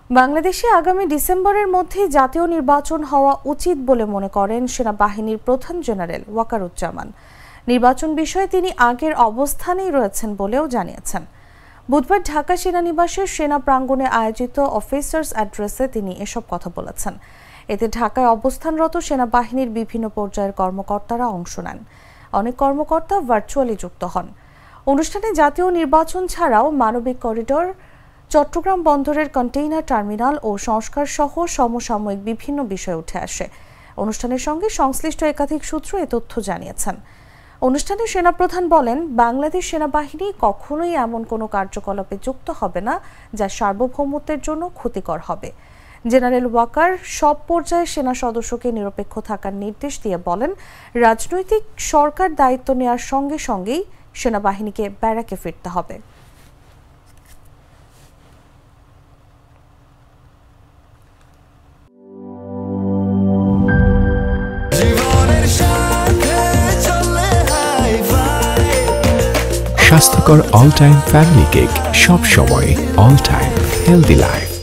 বাংলাদেশে আগামী ডিসেম্বরের মধ্যে জাতীয় নির্বাচন হওয়া উচিত বলে মনে করেন সেনাবাহিনীর প্রধান জেনারেল ওয়াকারুজ্জামান। নির্বাচন বিষয়ে তিনি আগের অবস্থানেই রয়েছেন বলেও জানিয়েছেন। বুধবার ঢাকা সেনানিবাসের সেনা প্রাঙ্গণে আয়োজিত অফিসার্স অ্যাড্রেসে তিনি এসব কথা বলেছেন। এতে ঢাকায় অবস্থানরত সেনাবাহিনীর বিভিন্ন পর্যায়ের কর্মকর্তারা অংশ নেন। অনেক কর্মকর্তা ভার্চুয়ালি যুক্ত হন। অনুষ্ঠানে জাতীয় নির্বাচন ছাড়াও মানবিক করিডোর, চট্টগ্রাম বন্দরের কন্টেইনার টার্মিনাল ও সংস্কার সহ সমসাময়িক বিভিন্ন বিষয় উঠে আসে। অনুষ্ঠানের সঙ্গে সংশ্লিষ্ট একাধিক সূত্র এ তথ্য জানিয়েছেন। অনুষ্ঠানে সেনাপ্রধান বলেন, বাংলাদেশ সেনাবাহিনী কখনোই এমন কোনো কার্যকলাপে যুক্ত হবে না যা সার্বভৌমত্বের জন্য ক্ষতিকর হবে। জেনারেল ওয়াকার সব পর্যায়ে সেনা সদস্যকে নিরপেক্ষ থাকার নির্দেশ দিয়ে বলেন, রাজনৈতিক সরকার দায়িত্ব নেওয়ার সঙ্গে সঙ্গেই সেনাবাহিনীকে ব্যারাকে ফিরতে হবে। স্বাস্থ্যকর অল টাইম ফ্যামিলি কেক, সব সময় অল টাইম হেলদি লাইফ।